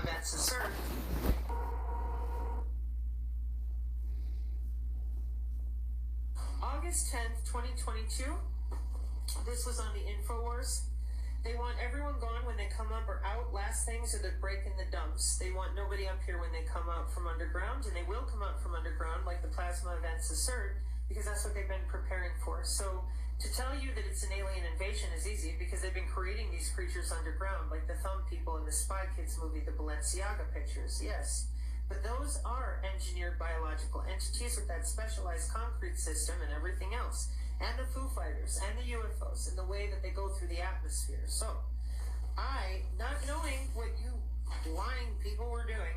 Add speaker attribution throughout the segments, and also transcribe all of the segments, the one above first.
Speaker 1: events assert. August 10th, 2022. This was on the InfoWars. They want everyone gone when they come up or out. Last thing, so they're breaking the dumps. They want nobody up here when they come out from underground, and they will come out from underground like the plasma events assert, because that's what they've been preparing for. So to tell you that it's an alien invasion is easy, because they've been creating these creatures underground, like the Thumb People in the Spy Kids movie, the Balenciaga pictures, yes. But those are engineered biological entities with that specialized concrete system and everything else. And the Foo Fighters, and the UFOs, and the way that they go through the atmosphere. So, I, not knowing what you lying people were doing,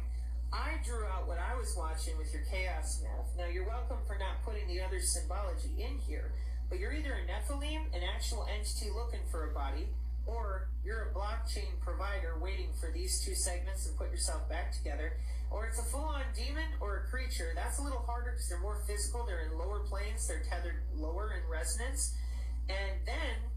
Speaker 1: I drew out what I was watching with your chaos math. Now, you're welcome for not putting the other symbology in here, but you're either a Nephilim, an actual entity looking for a body, or you're a blockchain provider waiting for these two segments to put yourself back together, or it's a full-on demon or a creature. That's a little harder because they're more physical, they're in lower planes, they're tethered lower in resonance. And then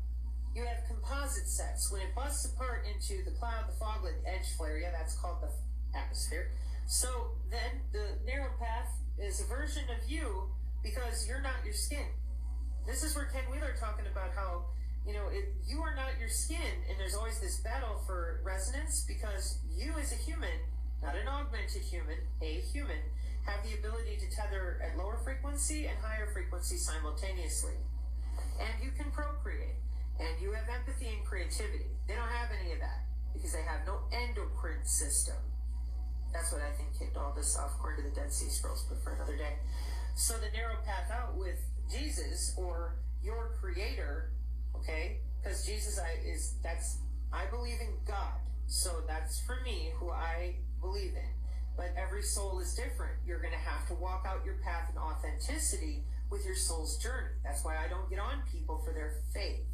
Speaker 1: you have composite sets. When it busts apart into the cloud, the foglet, edge flare, yeah, that's called the atmosphere. So then the narrow path is a version of you because you're not your skin. This is where Ken Wheeler talking about how, you are not your skin, and there's always this battle for resonance because you as a human, not an augmented human, a human, have the ability to tether at lower frequency and higher frequency simultaneously. And you can procreate, and you have empathy and creativity. They don't have any of that because they have no endocrine system. That's what I think kicked all this off, according to the Dead Sea Scrolls, but for another day. So the narrow path out with Jesus, or your creator, okay, because Jesus I believe in God, so that's for me who I believe in. But every soul is different. You're going to have to walk out your path in authenticity with your soul's journey. That's why I don't get on people for their faith.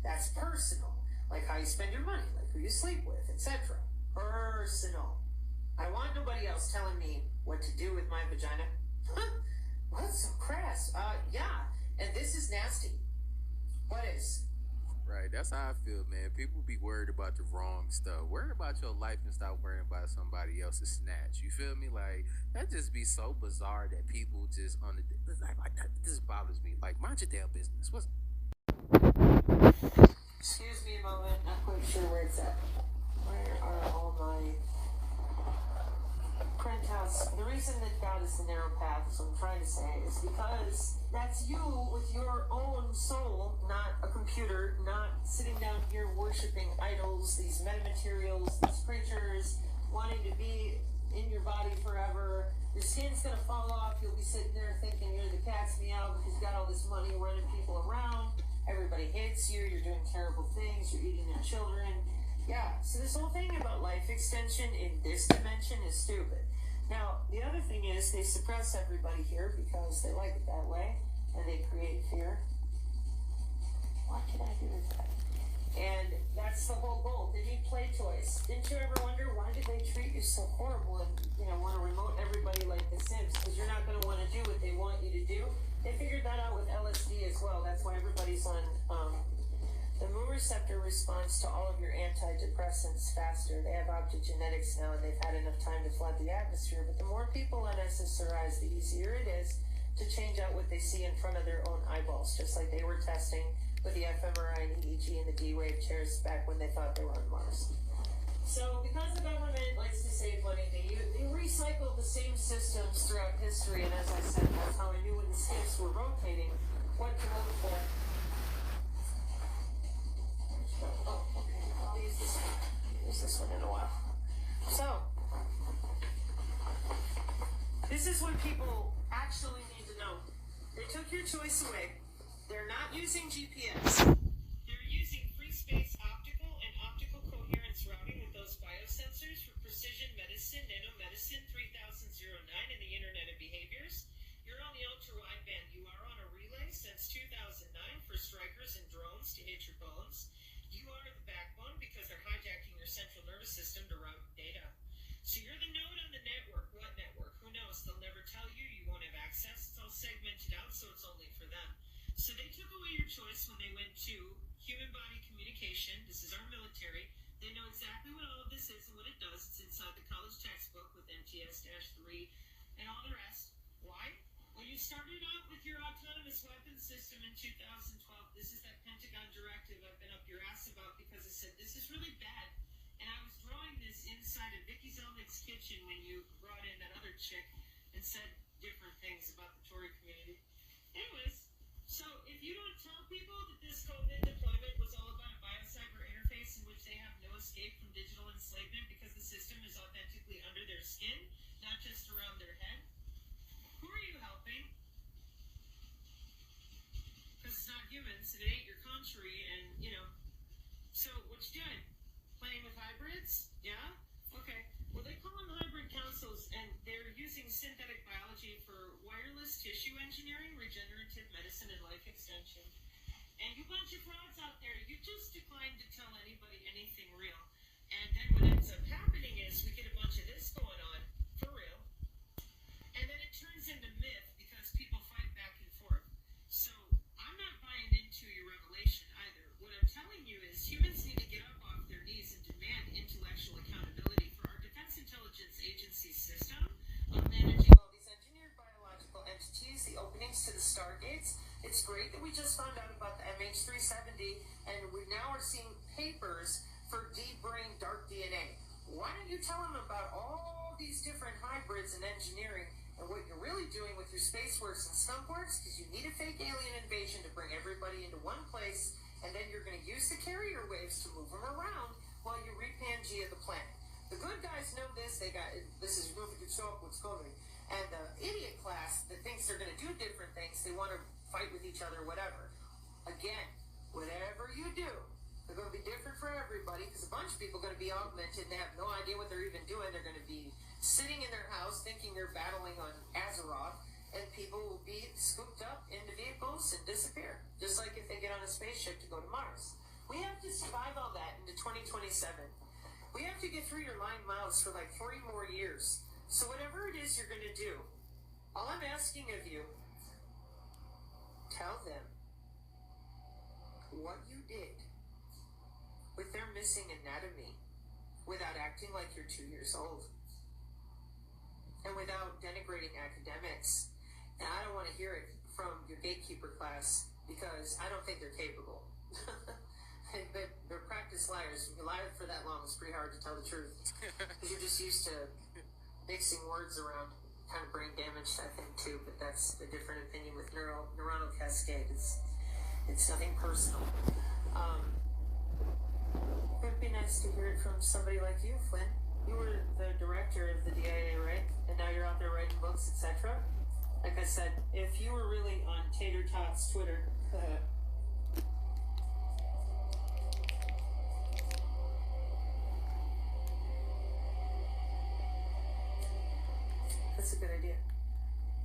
Speaker 1: That's personal, like how you spend your money, like who you sleep with, etc. Personal. I want nobody else telling me what to do with my vagina. What's so crass? Yeah, and this is nasty. What is?
Speaker 2: Right, that's how I feel, man. People be worried about the wrong stuff. Worry about your life and stop worrying about somebody else's snatch. You feel me? Like, that just be so bizarre that people just this bothers me. Like, mind your damn business.
Speaker 1: Excuse me a moment. Not quite sure where it's at. Where are all my printouts? The reason that God is the narrow path, is what I'm trying to say, is because that's you with your own soul, not a computer, not sitting down here worshiping idols, these metamaterials, these creatures, wanting to be in your body forever. Your skin's gonna fall off. You'll be sitting there thinking you're the cat's meow because you got all this money running people around. Everybody hates you. You're doing terrible things. You're eating their children. Yeah, so this whole thing about life extension in this dimension is stupid. Now, the other thing is they suppress everybody here because they like it that way, and they create fear. What did I do with that? And that's the whole goal. They need play toys. Didn't you ever wonder why did they treat you so horrible and, want to remote everybody like The Sims? Because you're not going to want to do what they want you to do. They figured that out with LSD as well. That's why everybody's on the moon receptor responds to all of your antidepressants faster. They have optogenetics now, and they've had enough time to flood the atmosphere. But the more people on SSRIs, the easier it is to change out what they see in front of their own eyeballs, just like they were testing with the fMRI and EEG and the D-Wave chairs back when they thought they were on Mars. So because the government likes to save money, they recycle the same systems throughout history, and as I said, that's how I knew when the skips were rotating what to vote for. Oh, okay. I'll use this one. Use this one in a while. So, this is what people actually need to know. They took your choice away. They're not using GPS. They're using free space optical and optical coherence routing with those biosensors for precision medicine, nanomedicine 3009 and the Internet of Behaviors. You're on the ultra-wideband. You are on a relay since 2009 for strikers and drones to hit your bones. You are the backbone because they're hijacking your central nervous system to route data. So you're the node on the network. What network? Who knows? They'll never tell you. You won't have access. It's all segmented out, so it's only for them. So they took away your choice when they went to human body communication. This is our military. They know exactly what all of this is and what it does. It's inside the color you started out with your autonomous weapons system in 2012. This is that Pentagon directive I've been up your ass about because I said this is really bad. And I was drawing this inside of Vicky Zelnick's kitchen when you brought in that other chick and said different things about the Tory community. Anyways, so if you don't tell people that this COVID deployment was all about a biocyber interface in which they have no escape from digital enslavement because the system is authentically under their skin, not just around their head, who are you helping? Because it's not humans, it ain't your country, and, you know. So, what you doing? Playing with hybrids? Yeah? Okay. Well, they call them hybrid councils, and they're using synthetic biology for wireless tissue engineering, regenerative medicine, and life extension. And you bunch of frauds out there, you just declined to tell anybody anything real. And then what ends up happening is we get a bunch of this going on, for real. And then it turns into myth because people fight back and forth. So I'm not buying into your revelation either. What I'm telling you is humans need to get up off their knees and demand intellectual accountability for our Defense Intelligence Agency system of managing all these engineered biological entities, the openings to the stargates. It's great that we just found out about the MH370 and we now are seeing papers for deep-brain dark DNA. Why don't you tell them about all these different hybrids and engineering and what you're really doing with your space works and skunk works, because you need a fake alien invasion to bring everybody into one place, and then you're going to use the carrier waves to move them around while you re-Pangea the planet. The good guys know this. This is moving to show up what's coming. And the idiot class that thinks they're going to do different things, they want to fight with each other, whatever. Again, whatever you do, they're going to be different for everybody, because a bunch of people are going to be augmented and they have no idea what they're even doing. They're going to be sitting in their house thinking they're battling on Azeroth, and people will be scooped up into vehicles and disappear, just like if they get on a spaceship to go to Mars. We have to survive all that into 2027. We have to get through your lying mouths for like 3 more years. So whatever it is you're going to do, all I'm asking of you, tell them what you did with their missing anatomy without acting like you're 2 years old. And without denigrating academics. And I don't want to hear it from your gatekeeper class because I don't think they're capable. But they're practiced liars. If you lie for that long, it's pretty hard to tell the truth. Because you're just used to mixing words around. Kind of brain damage, I think, too. But that's a different opinion with neuronal cascade. It's nothing personal. It would be nice to hear it from somebody like you, Flynn. You were the director of the DIA, right? And now you're out there writing books, etc. Like I said, if you were really on Tater Tots Twitter, that's a good idea.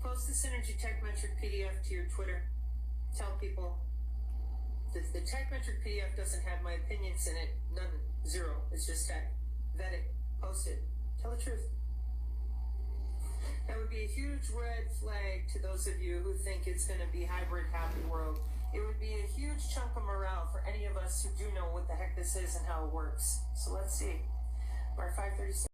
Speaker 1: Post the Synergy Tech Metric PDF to your Twitter. Tell people that the Tech Metric PDF doesn't have my opinions in it. None. Zero. It's just tech. Vet it. Post it. Tell the truth. That would be a huge red flag to those of you who think it's going to be hybrid happy world. It would be a huge chunk of morale for any of us who do know what the heck this is and how it works. So let's see. We're at 5:36.